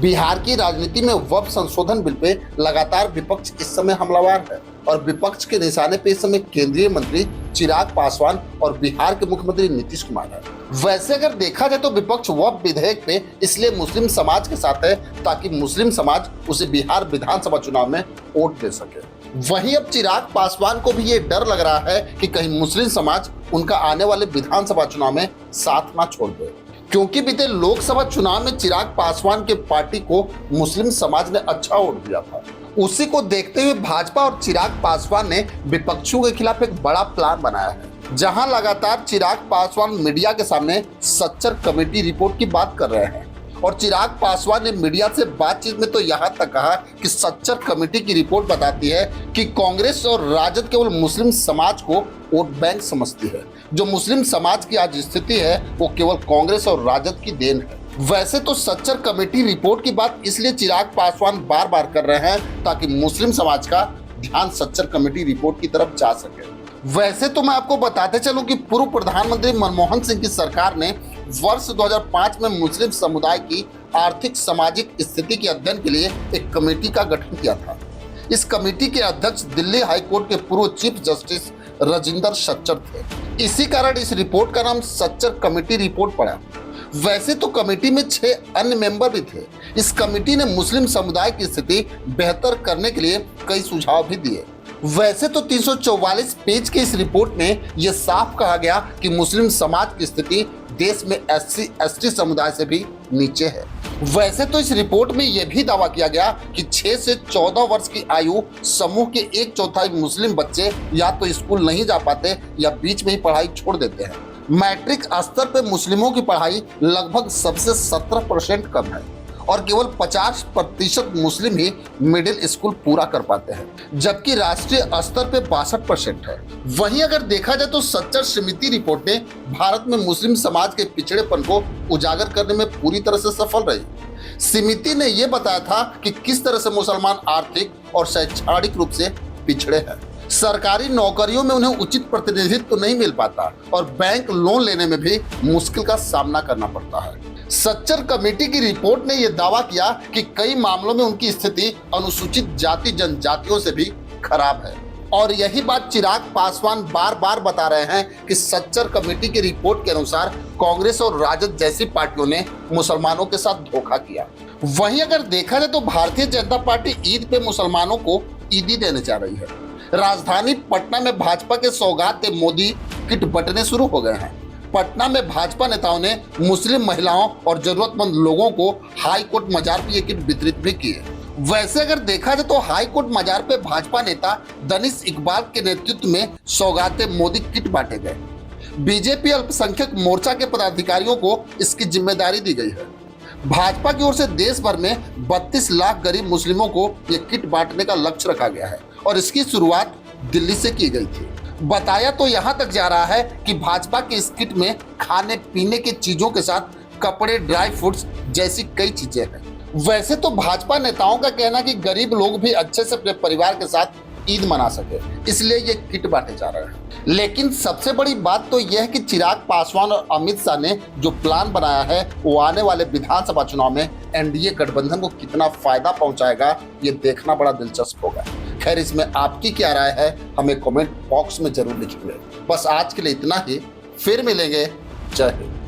बिहार की राजनीति में वक्फ संशोधन बिल पे लगातार विपक्ष इस समय हमलावर है और विपक्ष के निशाने पे इस समय केंद्रीय मंत्री चिराग पासवान और बिहार के मुख्यमंत्री नीतीश कुमार है। वैसे अगर देखा जाए तो विपक्ष वक्फ विधेयक पे इसलिए मुस्लिम समाज के साथ है ताकि मुस्लिम समाज उसे बिहार विधानसभा चुनाव में वोट दे सके। वहीं अब चिराग पासवान को भी ये डर लग रहा है कि कहीं मुस्लिम समाज उनका आने वाले विधानसभा चुनाव में साथ ना छोड़ दे, क्योंकि बीते लोकसभा चुनाव में चिराग पासवान के पार्टी को मुस्लिम समाज ने अच्छा वोट दिया था। उसी को देखते हुए भाजपा और चिराग पासवान ने विपक्षियों के खिलाफ एक बड़ा प्लान बनाया है, जहां लगातार चिराग पासवान मीडिया के सामने सच्चर कमेटी रिपोर्ट की बात कर रहे हैं। और चिराग पासवान ने मीडिया से बातचीत में तो यहाँ तक कहा कि सच्चर कमेटी की रिपोर्ट बताती है कि कांग्रेस और राजद केवल मुस्लिम समाज को वोट बैंक समझती है। जो मुस्लिम समाज की आज स्थिति है वो केवल कांग्रेस और राजद की देन है। वैसे तो सच्चर कमेटी रिपोर्ट की बात इसलिए चिराग पासवान बार बार कर रहे हैं ताकि मुस्लिम समाज का ध्यान सच्चर कमेटी रिपोर्ट की तरफ जा सके। वैसे तो मैं आपको बताते चलूं कि पूर्व प्रधानमंत्री मनमोहन सिंह की सरकार ने वर्ष 2005 में मुस्लिम समुदाय की आर्थिक सामाजिक स्थिति के अध्ययन के लिए एक कमेटी का गठन किया था। इस कमेटी के अध्यक्ष दिल्ली हाई कोर्ट के पूर्व चीफ जस्टिस राजिंदर सच्चर थे। इसी कारण इस रिपोर्ट का नाम सच्चर कमेटी रिपोर्ट पड़ा। वैसे तो कमेटी में 6 अन्य मेंबर भी थे। इस कमेटी ने मुस्लिम समुदाय की स्थिति बेहतर करने के लिए कई सुझाव भी दिए। वैसे तो 344 पेज के इस रिपोर्ट में यह साफ कहा गया कि मुस्लिम समाज की स्थिति देश में SC/ST समुदाय से भी नीचे है। वैसे तो इस रिपोर्ट में यह भी दावा किया गया कि 6 से 14 वर्ष की आयु समूह के 1/4 मुस्लिम बच्चे या तो स्कूल नहीं जा पाते या बीच में ही पढ़ाई छोड़ देते हैं। मैट्रिक स्तर पर मुस्लिमों की पढ़ाई लगभग सबसे 17% कम है और केवल 50% मुस्लिम ही मिडिल स्कूल पूरा कर पाते हैं, जबकि राष्ट्रीय स्तर पे 62% है। वहीं अगर देखा जाए तो सच्चर समिति रिपोर्ट ने भारत में मुस्लिम समाज के पिछड़ेपन को उजागर करने में पूरी तरह से सफल रही। समिति ने यह बताया था कि किस तरह से मुसलमान आर्थिक और शैक्षणिक रूप से पिछड़े हैं। सरकारी नौकरियों में उन्हें उचित प्रतिनिधित्व नहीं मिल पाता और बैंक लोन लेने में भी मुश्किल का सामना करना पड़ता है। सच्चर कमेटी की रिपोर्ट ने यह दावा किया कि कई मामलों में उनकी स्थिति अनुसूचित जाति जनजातियों से भी खराब है। और यही बात चिराग पासवान बार बार बता रहे हैं कि सच्चर कमेटी की रिपोर्ट के अनुसार कांग्रेस और राजद जैसी पार्टियों ने मुसलमानों के साथ धोखा किया। वहीं अगर देखा जाए तो भारतीय जनता पार्टी ईद पे मुसलमानों को ईदी देने जा रही है। राजधानी पटना में भाजपा के सौगात मोदी किट बंटने शुरू हो गए हैं। पटना में भाजपा नेताओं ने मुस्लिम महिलाओं और जरूरतमंद लोगों को हाई कोर्ट मजार पे ये किट वितरित भी किए। वैसे अगर देखा जाए तो हाई कोर्ट मजार पे भाजपा नेता दनिश इकबाल के नेतृत्व में सौगात मोदी किट बांटे गए। बीजेपी अल्पसंख्यक मोर्चा के पदाधिकारियों को इसकी जिम्मेदारी दी गई है। भाजपा की ओर से देश भर में 32 लाख गरीब मुस्लिमों को ये किट बांटने का लक्ष्य रखा गया है और इसकी शुरुआत दिल्ली से की गई थी। बताया तो यहाँ तक जा रहा है कि भाजपा के इस किट में खाने पीने की चीजों के साथ कपड़े, ड्राई फ्रूट्स जैसी कई चीजें हैं। वैसे तो भाजपा नेताओं का कहना कि गरीब लोग भी अच्छे से अपने परिवार के साथ ईद मना सके, इसलिए ये किट बांटे जा रहे हैं। लेकिन सबसे बड़ी बात तो यह है कि चिराग पासवान और अमित शाह ने जो प्लान बनाया है वो आने वाले विधानसभा चुनाव में NDA गठबंधन को कितना फायदा पहुंचाएगा ये देखना बड़ा दिलचस्प होगा। खैर, इसमें आपकी क्या राय है हमें कमेंट बॉक्स में जरूर लिखिए। बस आज के लिए इतना ही, फिर मिलेंगे। जय हिंद।